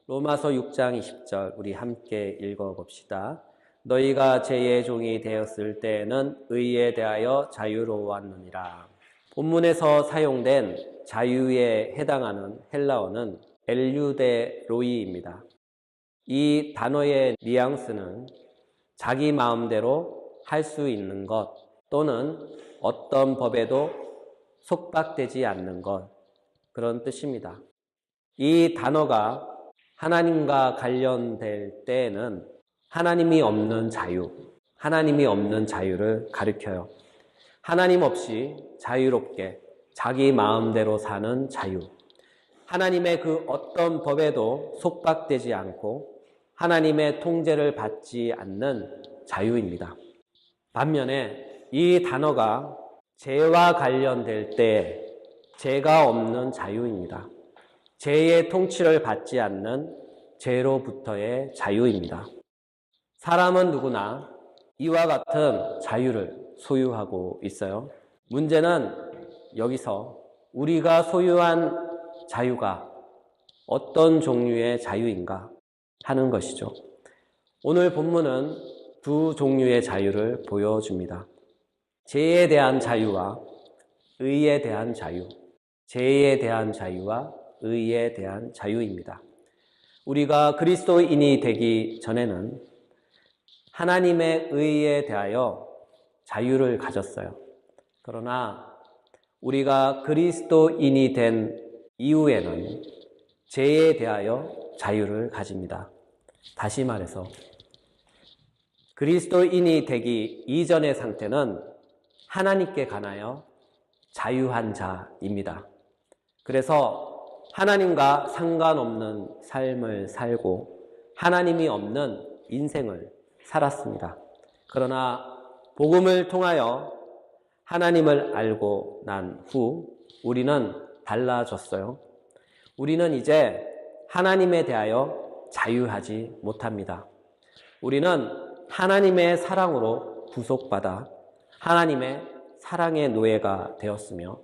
로마서 6장 20절 우리 함께 읽어봅시다. 너희가 죄의 종이 되었을 때에는 의에 대하여 자유로웠느니라. 본문에서 사용된 자유에 해당하는 헬라어는 엘유데로이입니다. 이 단어의 뉘앙스는 자기 마음대로 할 수 있는 것 또는 어떤 법에도 속박되지 않는 것, 그런 뜻입니다. 이 단어가 하나님과 관련될 때에는 하나님이 없는 자유, 하나님이 없는 자유를 가리켜요. 하나님 없이 자유롭게 자기 마음대로 사는 자유, 하나님의 그 어떤 법에도 속박되지 않고 하나님의 통제를 받지 않는 자유입니다. 반면에 이 단어가 죄와 관련될 때 죄가 없는 자유입니다. 죄의 통치를 받지 않는 죄로부터의 자유입니다. 사람은 누구나 이와 같은 자유를 소유하고 있어요. 문제는 여기서 우리가 소유한 자유가 어떤 종류의 자유인가 하는 것이죠. 오늘 본문은 두 종류의 자유를 보여줍니다. 죄에 대한 자유와 의에 대한 자유, 죄에 대한 자유와 의에 대한 자유입니다. 우리가 그리스도인이 되기 전에는 하나님의 의에 대하여 자유를 가졌어요. 그러나 우리가 그리스도인이 된 이후에는 죄에 대하여 자유를 가집니다. 다시 말해서 그리스도인이 되기 이전의 상태는 하나님께 관하여 자유한 자입니다. 그래서 하나님과 상관없는 삶을 살고 하나님이 없는 인생을 살았습니다. 그러나 복음을 통하여 하나님을 알고 난 후 우리는 달라졌어요. 우리는 이제 하나님에 대하여 자유하지 못합니다. 우리는 하나님의 사랑으로 구속받아 하나님의 사랑의 노예가 되었으며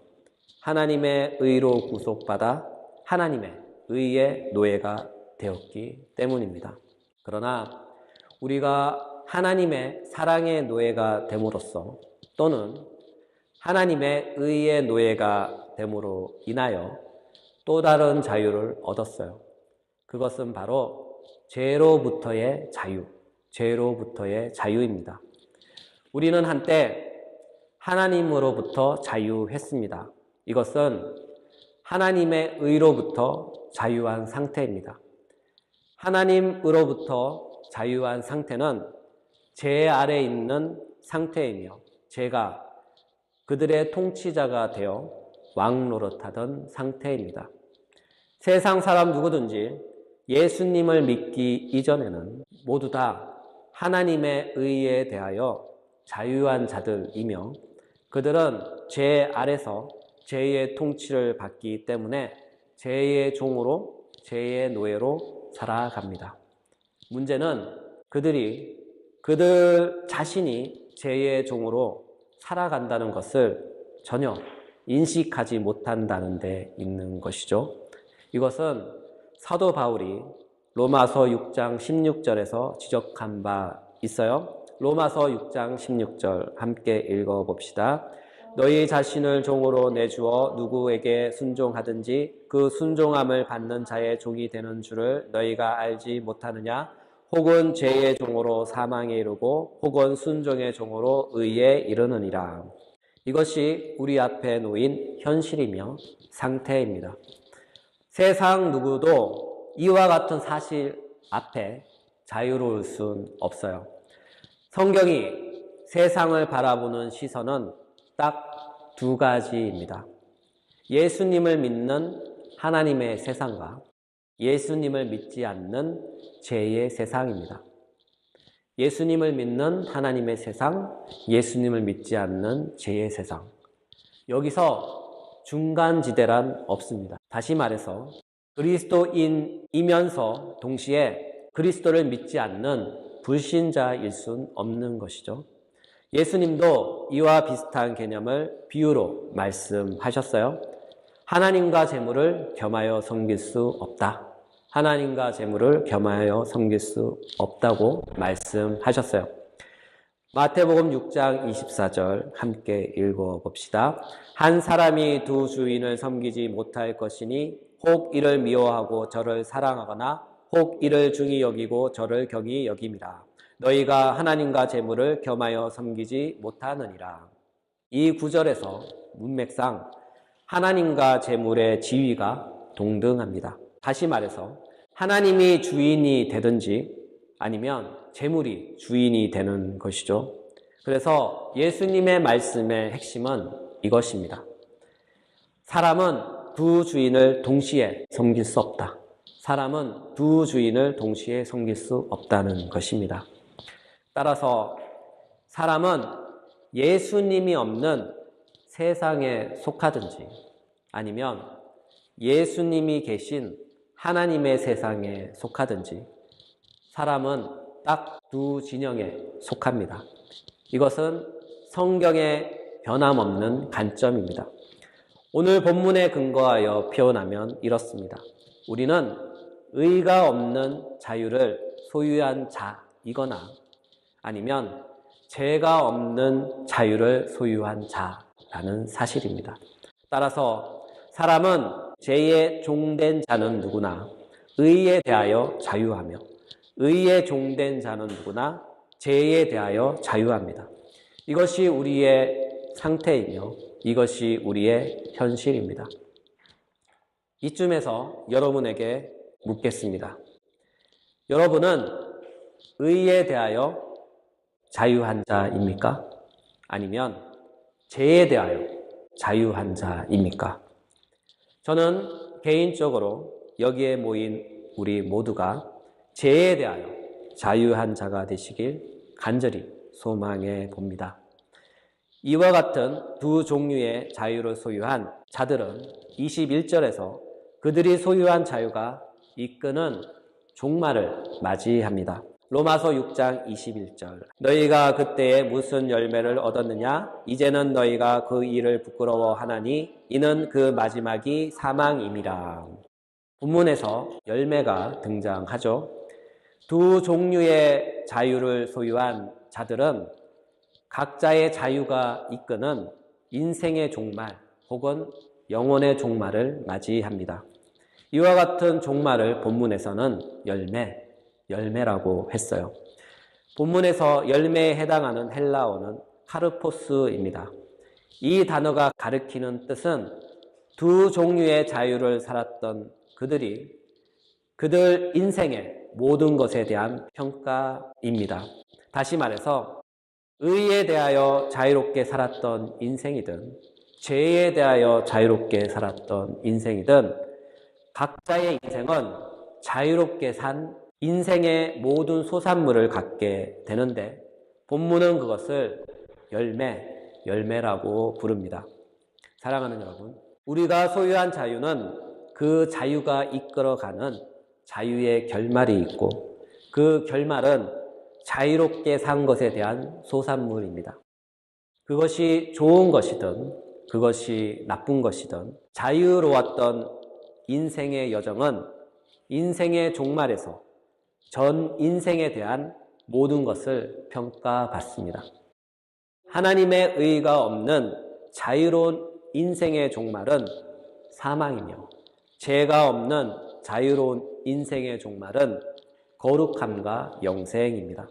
하나님의 의로 구속받아 하나님의 의의 노예가 되었기 때문입니다. 그러나 우리가 하나님의 사랑의 노예가 됨으로써 또는 하나님의 의의 노예가 됨으로 인하여 또 다른 자유를 얻었어요. 그것은 바로 죄로부터의 자유, 죄로부터의 자유입니다. 우리는 한때 하나님으로부터 자유했습니다. 이것은 하나님의 의로부터 자유한 상태입니다. 하나님으로부터 자유한 상태는 죄 아래 있는 상태이며 죄가 그들의 통치자가 되어 왕노릇하던 상태입니다. 세상 사람 누구든지 예수님을 믿기 이전에는 모두 다 하나님의 의에 대하여 자유한 자들이며 그들은 죄 아래서 죄의 통치를 받기 때문에 죄의 종으로 죄의 노예로 살아갑니다. 문제는 그들 자신이 죄의 종으로 살아간다는 것을 전혀 인식하지 못한다는 데 있는 것이죠. 이것은 사도 바울이 로마서 6장 16절에서 지적한 바 있어요. 로마서 6장 16절 함께 읽어봅시다. 너희 자신을 종으로 내주어 누구에게 순종하든지 그 순종함을 받는 자의 종이 되는 줄을 너희가 알지 못하느냐? 혹은 죄의 종으로 사망에 이르고 혹은 순종의 종으로 의에 이르느니라. 이것이 우리 앞에 놓인 현실이며 상태입니다. 세상 누구도 이와 같은 사실 앞에 자유로울 순 없어요. 성경이 세상을 바라보는 시선은 딱 두 가지입니다. 예수님을 믿는 하나님의 세상과 예수님을 믿지 않는 죄의 세상입니다. 예수님을 믿는 하나님의 세상, 예수님을 믿지 않는 죄의 세상. 여기서 중간지대란 없습니다. 다시 말해서 그리스도인이면서 동시에 그리스도를 믿지 않는 불신자일 순 없는 것이죠. 예수님도 이와 비슷한 개념을 비유로 말씀하셨어요. 하나님과 재물을 겸하여 섬길 수 없다. 하나님과 재물을 겸하여 섬길 수 없다고 말씀하셨어요. 마태복음 6장 24절 함께 읽어봅시다. 한 사람이 두 주인을 섬기지 못할 것이니 혹 이를 미워하고 저를 사랑하거나 혹 이를 중히 여기고 저를 경히 여김이라. 너희가 하나님과 재물을 겸하여 섬기지 못하느니라. 이 구절에서 문맥상 하나님과 재물의 지위가 동등합니다. 다시 말해서 하나님이 주인이 되든지 아니면 재물이 주인이 되는 것이죠. 그래서 예수님의 말씀의 핵심은 이것입니다. 사람은 두 주인을 동시에 섬길 수 없다. 사람은 두 주인을 동시에 섬길 수 없다는 것입니다. 따라서 사람은 예수님이 없는 세상에 속하든지 아니면 예수님이 계신 하나님의 세상에 속하든지 사람은 딱 두 진영에 속합니다. 이것은 성경의 변함없는 관점입니다. 오늘 본문에 근거하여 표현하면 이렇습니다. 우리는 의가 없는 자유를 소유한 자이거나 아니면 죄가 없는 자유를 소유한 자라는 사실입니다. 따라서 사람은 죄에 종된 자는 누구나 의에 대하여 자유하며 의에 종된 자는 누구나 죄에 대하여 자유합니다. 이것이 우리의 상태이며 이것이 우리의 현실입니다. 이쯤에서 여러분에게 묻겠습니다. 여러분은 의에 대하여 자유한 자입니까? 아니면 죄에 대하여 자유한 자입니까? 저는 개인적으로 여기에 모인 우리 모두가 죄에 대하여 자유한 자가 되시길 간절히 소망해 봅니다. 이와 같은 두 종류의 자유를 소유한 자들은 21절에서 그들이 소유한 자유가 이끄는 종말을 맞이합니다. 로마서 6장 21절 너희가 그때에 무슨 열매를 얻었느냐? 이제는 너희가 그 일을 부끄러워하나니 이는 그 마지막이 사망임이라. 본문에서 열매가 등장하죠. 두 종류의 자유를 소유한 자들은 각자의 자유가 이끄는 인생의 종말 혹은 영혼의 종말을 맞이합니다. 이와 같은 종말을 본문에서는 열매라고 했어요. 본문에서 열매에 해당하는 헬라어는 카르포스입니다. 이 단어가 가리키는 뜻은 두 종류의 자유를 살았던 그들이 그들 인생의 모든 것에 대한 평가입니다. 다시 말해서 의에 대하여 자유롭게 살았던 인생이든 죄에 대하여 자유롭게 살았던 인생이든 각자의 인생은 자유롭게 산 인생의 모든 소산물을 갖게 되는데 본문은 그것을 열매라고 부릅니다. 사랑하는 여러분, 우리가 소유한 자유는 그 자유가 이끌어가는 자유의 결말이 있고 그 결말은 자유롭게 산 것에 대한 소산물입니다. 그것이 좋은 것이든 그것이 나쁜 것이든 자유로웠던 인생의 여정은 인생의 종말에서 전 인생에 대한 모든 것을 평가받습니다. 하나님의 의가 없는 자유로운 인생의 종말은 사망이며 죄가 없는 자유로운 인생의 종말은 거룩함과 영생입니다.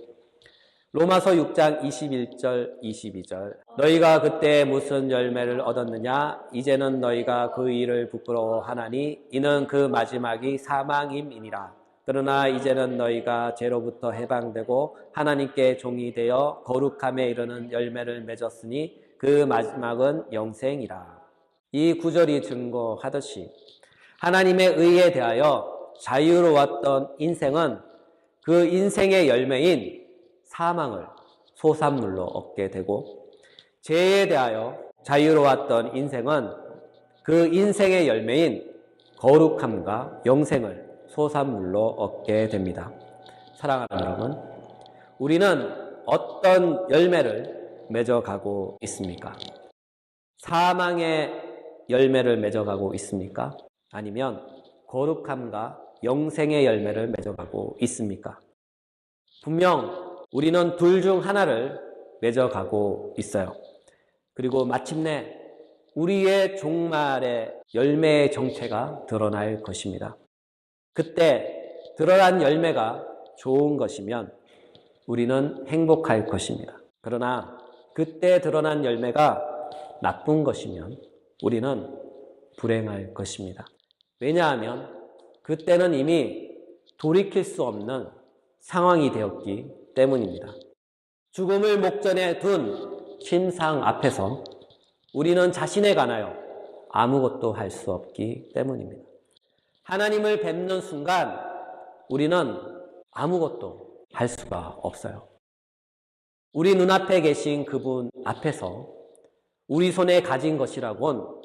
로마서 6장 21절 22절 너희가 그때 무슨 열매를 얻었느냐? 이제는 너희가 그 일을 부끄러워하나니 이는 그 마지막이 사망임이니라. 그러나 이제는 너희가 죄로부터 해방되고 하나님께 종이 되어 거룩함에 이르는 열매를 맺었으니 그 마지막은 영생이라. 이 구절이 증거하듯이 하나님의 의에 대하여 자유로웠던 인생은 그 인생의 열매인 사망을 소산물로 얻게 되고 죄에 대하여 자유로웠던 인생은 그 인생의 열매인 거룩함과 영생을 소산물로 얻게 됩니다. 사랑하는 여러분, 우리는 어떤 열매를 맺어가고 있습니까? 사망의 열매를 맺어가고 있습니까? 아니면 거룩함과 영생의 열매를 맺어가고 있습니까? 분명 우리는 둘 중 하나를 맺어가고 있어요. 그리고 마침내 우리의 종말의 열매의 정체가 드러날 것입니다. 그때 드러난 열매가 좋은 것이면 우리는 행복할 것입니다. 그러나 그때 드러난 열매가 나쁜 것이면 우리는 불행할 것입니다. 왜냐하면 그때는 이미 돌이킬 수 없는 상황이 되었기 때문입니다. 죽음을 목전에 둔 신상 앞에서 우리는 자신에 관하여 아무것도 할 수 없기 때문입니다. 하나님을 뵙는 순간 우리는 아무것도 할 수가 없어요. 우리 눈앞에 계신 그분 앞에서 우리 손에 가진 것이라곤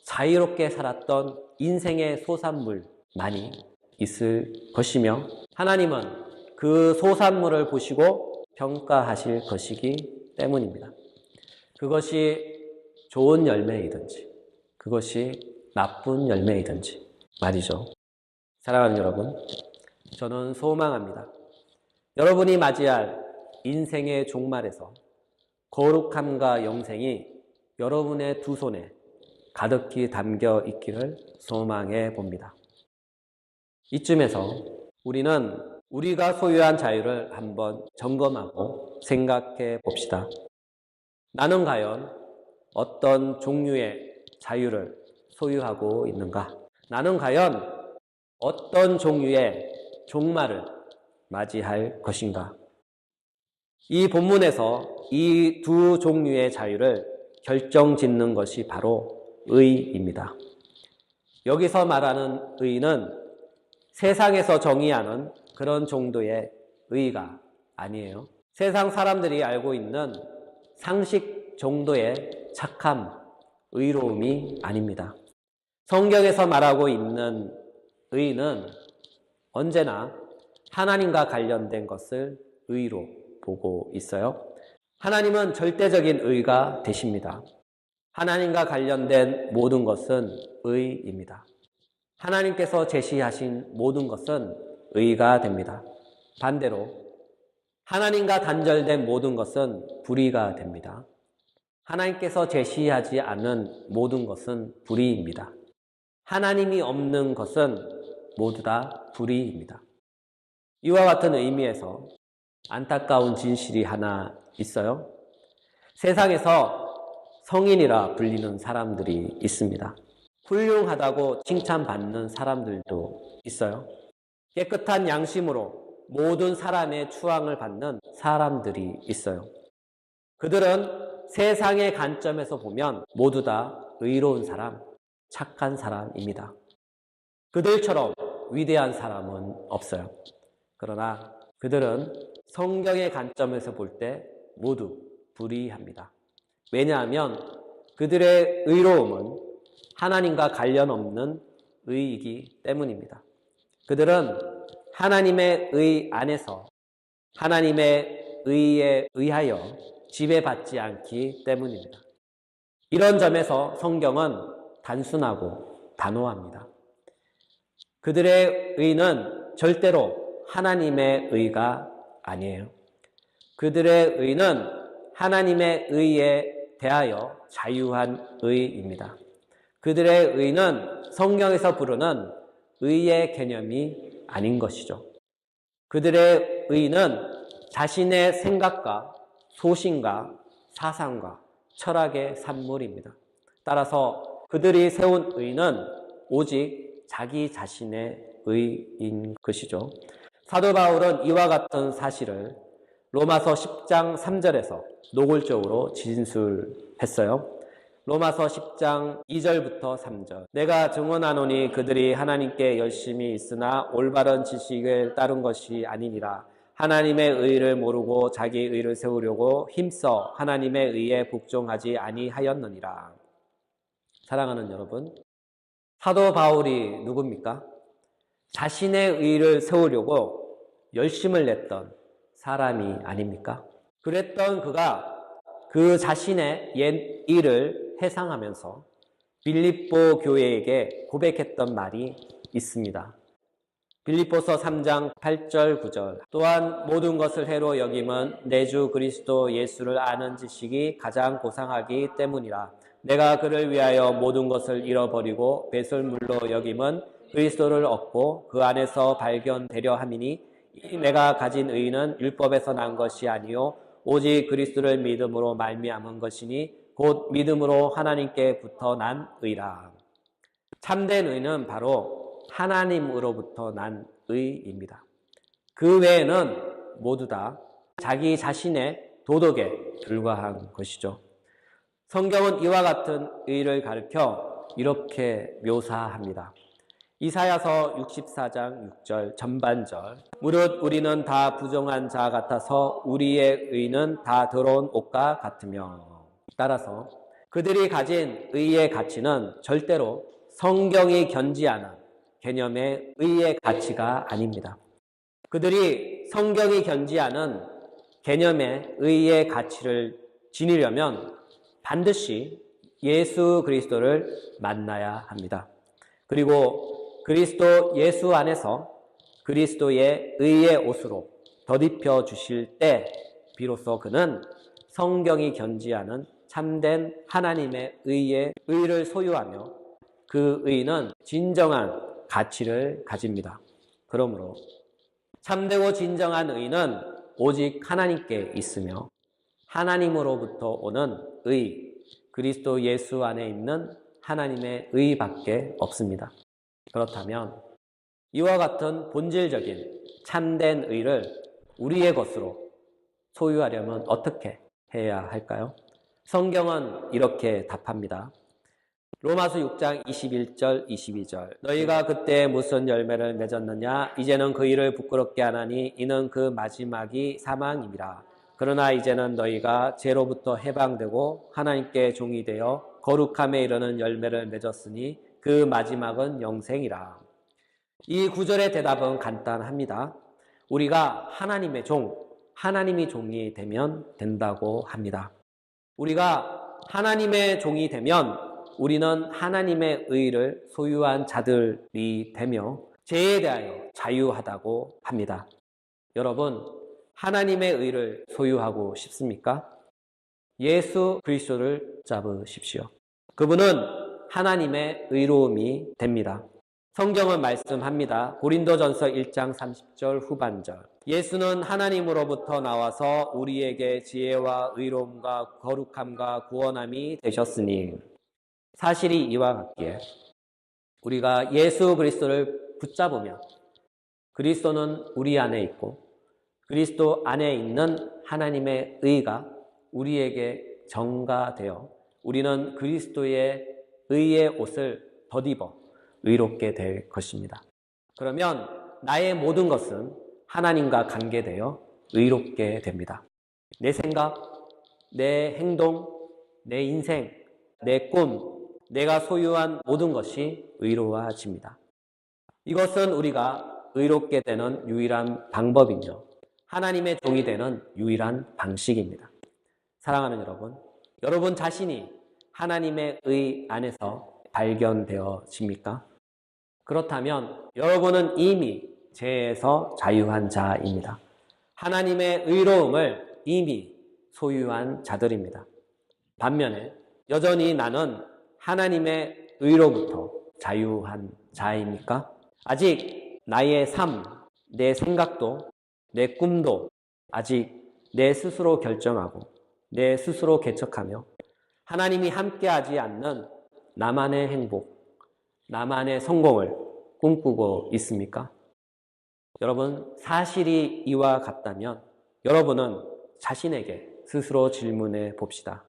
자유롭게 살았던 인생의 소산물만이 있을 것이며 하나님은 그 소산물을 보시고 평가하실 것이기 때문입니다. 그것이 좋은 열매이든지 그것이 나쁜 열매이든지 말이죠. 사랑하는 여러분, 저는 소망합니다. 여러분이 맞이할 인생의 종말에서 거룩함과 영생이 여러분의 두 손에 가득히 담겨 있기를 소망해 봅니다. 이쯤에서 우리는 우리가 소유한 자유를 한번 점검하고 생각해 봅시다. 나는 과연 어떤 종류의 자유를 소유하고 있는가? 나는 과연 어떤 종류의 종말을 맞이할 것인가? 이 본문에서 이 두 종류의 자유를 결정짓는 것이 바로 의입니다. 여기서 말하는 의는 세상에서 정의하는 그런 정도의 의가 아니에요. 세상 사람들이 알고 있는 상식 정도의 착함, 의로움이 아닙니다. 성경에서 말하고 있는 의는 언제나 하나님과 관련된 것을 의로 보고 있어요. 하나님은 절대적인 의가 되십니다. 하나님과 관련된 모든 것은 의입니다. 하나님께서 제시하신 모든 것은 의가 됩니다. 반대로 하나님과 단절된 모든 것은 불의가 됩니다. 하나님께서 제시하지 않은 모든 것은 불의입니다. 하나님이 없는 것은 모두 다 불의입니다. 이와 같은 의미에서 안타까운 진실이 하나 있어요. 세상에서 성인이라 불리는 사람들이 있습니다. 훌륭하다고 칭찬받는 사람들도 있어요. 깨끗한 양심으로 모든 사람의 추앙을 받는 사람들이 있어요. 그들은 세상의 관점에서 보면 모두 다 의로운 사람, 착한 사람입니다. 그들처럼 위대한 사람은 없어요. 그러나 그들은 성경의 관점에서 볼 때 모두 불의합니다. 왜냐하면 그들의 의로움은 하나님과 관련 없는 의이기 때문입니다. 그들은 하나님의 의 안에서 하나님의 의에 의하여 지배받지 않기 때문입니다. 이런 점에서 성경은 단순하고 단호합니다. 그들의 의는 절대로 하나님의 의가 아니에요. 그들의 의는 하나님의 의에 대하여 자유한 의입니다. 그들의 의는 성경에서 부르는 의의 개념이 아닌 것이죠. 그들의 의는 자신의 생각과 소신과 사상과 철학의 산물입니다. 따라서 그들이 세운 의는 오직 자기 자신의 의인 것이죠. 사도 바울은 이와 같은 사실을 로마서 10장 3절에서 노골적으로 진술했어요. 로마서 10장 2절부터 3절. 내가 증언하노니 그들이 하나님께 열심히 있으나 올바른 지식을 따른 것이 아니니라. 하나님의 의를 모르고 자기 의를 세우려고 힘써 하나님의 의에 복종하지 아니하였느니라. 사랑하는 여러분, 사도 바울이 누굽니까? 자신의 의를 세우려고 열심을 냈던 사람이 아닙니까? 그랬던 그가 그 자신의 옛 일을 회상하면서 빌립보 교회에게 고백했던 말이 있습니다. 빌립보서 3장 8절 9절 또한 모든 것을 해로 여김은 내 주 그리스도 예수를 아는 지식이 가장 고상하기 때문이라. 내가 그를 위하여 모든 것을 잃어버리고 배설물로 여김은 그리스도를 얻고 그 안에서 발견되려 함이니 내가 가진 의는 율법에서 난 것이 아니요 오직 그리스도를 믿음으로 말미암은 것이니 곧 믿음으로 하나님께부터 난 의라. 참된 의는 바로 하나님으로부터 난 의입니다. 그 외에는 모두 다 자기 자신의 도덕에 불과한 것이죠. 성경은 이와 같은 의를 가르쳐 이렇게 묘사합니다. 이사야서 64장 6절 전반절 무릇 우리는 다 부정한 자 같아서 우리의 의는 다 더러운 옷과 같으며. 따라서 그들이 가진 의의 가치는 절대로 성경이 견지하는 개념의 의의 가치가 아닙니다. 그들이 성경이 견지하는 개념의 의의 가치를 지니려면 반드시 예수 그리스도를 만나야 합니다. 그리고 그리스도 예수 안에서 그리스도의 의의 옷으로 덧입혀 주실 때 비로소 그는 성경이 견지하는 참된 하나님의 의를 소유하며 그 의는 진정한 가치를 가집니다. 그러므로 참되고 진정한 의는 오직 하나님께 있으며 하나님으로부터 오는 의, 그리스도 예수 안에 있는 하나님의 의밖에 없습니다. 그렇다면 이와 같은 본질적인 참된 의를 우리의 것으로 소유하려면 어떻게 해야 할까요? 성경은 이렇게 답합니다. 로마서 6장 21절 22절 너희가 그때 무슨 열매를 맺었느냐 이제는 그 일을 부끄럽게 하나니 이는 그 마지막이 사망임이라. 그러나 이제는 너희가 죄로부터 해방되고 하나님께 종이 되어 거룩함에 이르는 열매를 맺었으니 그 마지막은 영생이라. 이 구절의 대답은 간단합니다. 우리가 하나님의 종, 하나님이 종이 되면 된다고 합니다. 우리가 하나님의 종이 되면 우리는 하나님의 의를 소유한 자들이 되며 죄에 대하여 자유하다고 합니다. 여러분, 하나님의 의를 소유하고 싶습니까? 예수 그리스도를 잡으십시오. 그분은 하나님의 의로움이 됩니다. 성경은 말씀합니다. 고린도전서 1장 30절 후반절 예수는 하나님으로부터 나와서 우리에게 지혜와 의로움과 거룩함과 구원함이 되셨으니. 사실이 이와 같기에 우리가 예수 그리스도를 붙잡으면 그리스도는 우리 안에 있고 그리스도 안에 있는 하나님의 의가 우리에게 전가되어 우리는 그리스도의 의의 옷을 덧입어 의롭게 될 것입니다. 그러면 나의 모든 것은 하나님과 관계되어 의롭게 됩니다. 내 생각, 내 행동, 내 인생, 내 꿈, 내가 소유한 모든 것이 의로워집니다. 이것은 우리가 의롭게 되는 유일한 방법이며 하나님의 종이 되는 유일한 방식입니다. 사랑하는 여러분, 여러분 자신이 하나님의 의 안에서 발견되어집니까? 그렇다면 여러분은 이미 죄에서 자유한 자입니다. 하나님의 의로움을 이미 소유한 자들입니다. 반면에 여전히 나는 하나님의 의로부터 자유한 자입니까? 아직 나의 삶, 내 생각도, 내 꿈도 아직 내 스스로 결정하고 내 스스로 개척하며 하나님이 함께하지 않는 나만의 행복, 나만의 성공을 꿈꾸고 있습니까? 여러분, 사실이 이와 같다면 여러분은 자신에게 스스로 질문해 봅시다.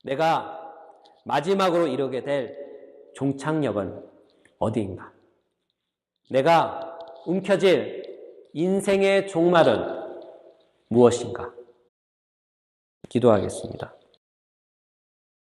내가 마지막으로 이루게 될 종착역은 어디인가? 내가 움켜쥘 인생의 종말은 무엇인가? 기도하겠습니다.